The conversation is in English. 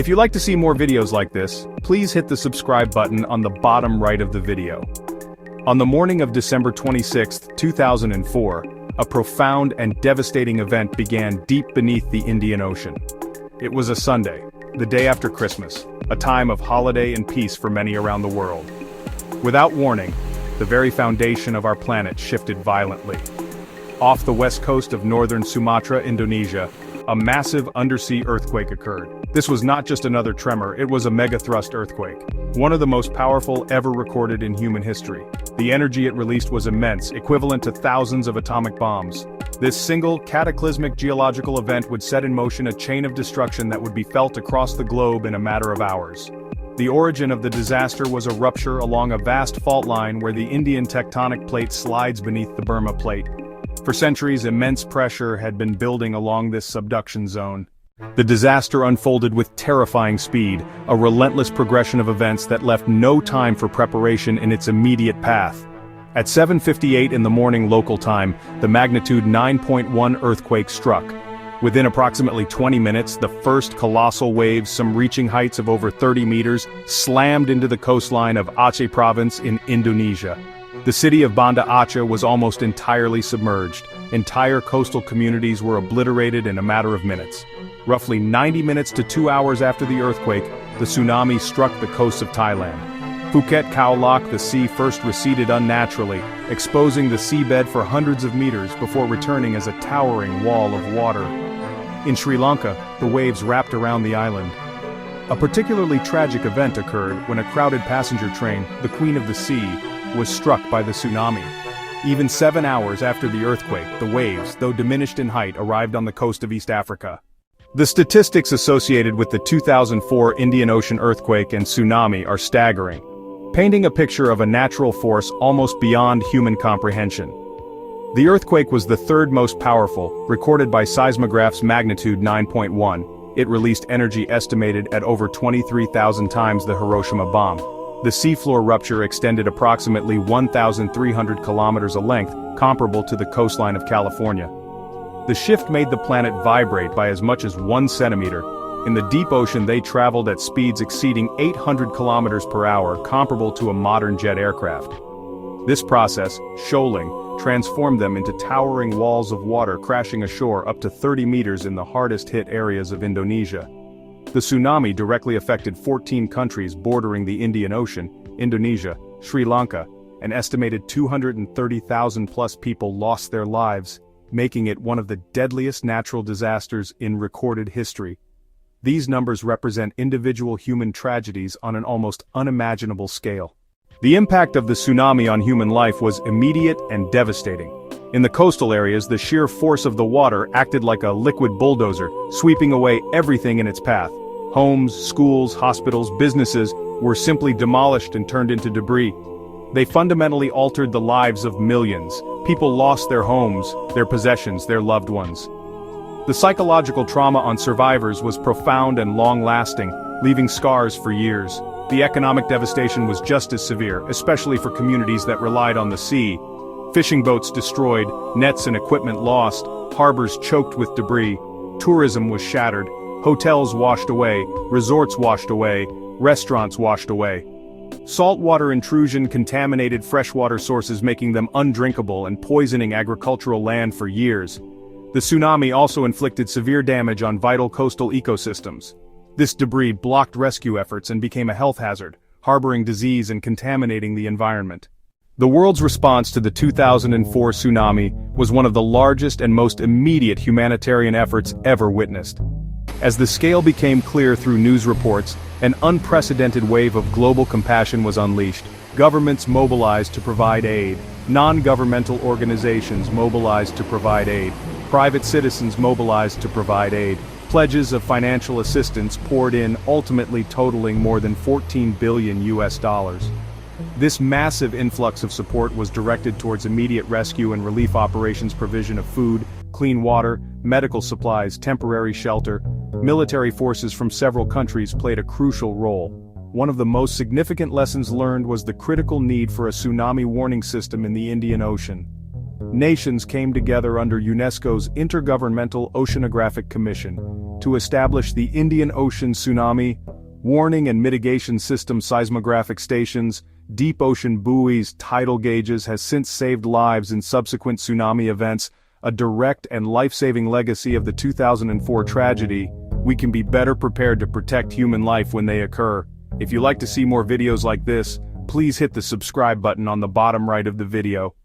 If you'd like to see more videos like this, please hit the subscribe button on the bottom right of the video. On the morning of December 26, 2004, a profound and devastating event began deep beneath the Indian Ocean. It was a Sunday, the day after Christmas, a time of holiday and peace for many around the world. Without warning, the very foundation of our planet shifted violently. Off the west coast of northern Sumatra, Indonesia, a massive undersea earthquake occurred. This was not just another tremor, it was a megathrust earthquake, one of the most powerful ever recorded in human history. The energy it released was immense, equivalent to thousands of atomic bombs. This single, cataclysmic geological event would set in motion a chain of destruction that would be felt across the globe in a matter of hours. The origin of the disaster was a rupture along a vast fault line where the Indian tectonic plate slides beneath the Burma plate. For centuries, immense pressure had been building along this subduction zone. The disaster unfolded with terrifying speed, a relentless progression of events that left no time for preparation in its immediate path. At 7:58 in the morning local time, the magnitude 9.1 earthquake struck. Within approximately 20 minutes, the first colossal waves, some reaching heights of over 30 meters, slammed into the coastline of Aceh province in Indonesia. The city of Banda Aceh was almost entirely submerged. Entire coastal communities were obliterated in a matter of minutes. Roughly 90 minutes to 2 hours after the earthquake, the tsunami struck the coast of Thailand. Phuket Khao Lak, the sea first receded unnaturally, exposing the seabed for hundreds of meters before returning as a towering wall of water. In Sri Lanka, the waves wrapped around the island. A particularly tragic event occurred when a crowded passenger train, the Queen of the Sea, was struck by the tsunami. Even 7 hours after the earthquake, the waves, though diminished in height, arrived on the coast of East Africa. The statistics associated with the 2004 Indian Ocean earthquake and tsunami are staggering, painting a picture of a natural force almost beyond human comprehension. The earthquake was the third most powerful, recorded by seismographs magnitude 9.1. It released energy estimated at over 23,000 times the Hiroshima bomb. The seafloor rupture extended approximately 1,300 kilometers in length, comparable to the coastline of California. The shift made the planet vibrate by as much as 1 centimeter. In the deep ocean they traveled at speeds exceeding 800 kilometers per hour, comparable to a modern jet aircraft. This process, shoaling, transformed them into towering walls of water crashing ashore up to 30 meters in the hardest-hit areas of Indonesia. The tsunami directly affected 14 countries bordering the Indian Ocean, Indonesia, Sri Lanka. An estimated 230,000 plus people lost their lives, making it one of the deadliest natural disasters in recorded history. These numbers represent individual human tragedies on an almost unimaginable scale. The impact of the tsunami on human life was immediate and devastating. In the coastal areas, the sheer force of the water acted like a liquid bulldozer, sweeping away everything in its path. Homes, schools, hospitals, businesses were simply demolished and turned into debris. They fundamentally altered the lives of millions. People lost their homes, their possessions, their loved ones. The psychological trauma on survivors was profound and long-lasting, leaving scars for years. The economic devastation was just as severe, especially for communities that relied on the sea. Fishing boats destroyed, nets and equipment lost, harbors choked with debris, tourism was shattered, hotels washed away, resorts washed away, restaurants washed away. Saltwater intrusion contaminated freshwater sources, making them undrinkable and poisoning agricultural land for years. The tsunami also inflicted severe damage on vital coastal ecosystems. This debris blocked rescue efforts and became a health hazard, harboring disease and contaminating the environment. The world's response to the 2004 tsunami was one of the largest and most immediate humanitarian efforts ever witnessed. As the scale became clear through news reports, an unprecedented wave of global compassion was unleashed. Governments mobilized to provide aid, non-governmental organizations mobilized to provide aid, private citizens mobilized to provide aid. Pledges of financial assistance poured in, ultimately totaling more than $14 billion. This massive influx of support was directed towards immediate rescue and relief operations, provision of food, clean water, medical supplies, temporary shelter. Military forces from several countries played a crucial role. One of the most significant lessons learned was the critical need for a tsunami warning system in the Indian Ocean. nations came together under UNESCO's Intergovernmental Oceanographic Commission to establish the Indian Ocean Tsunami Warning and Mitigation System seismographic stations, deep ocean buoys, tidal gauges has since saved lives in subsequent tsunami events, a direct and life-saving legacy of the 2004 tragedy. We can be better prepared to protect human life when they occur. If you like to see more videos like this, please hit the subscribe button on the bottom right of the video.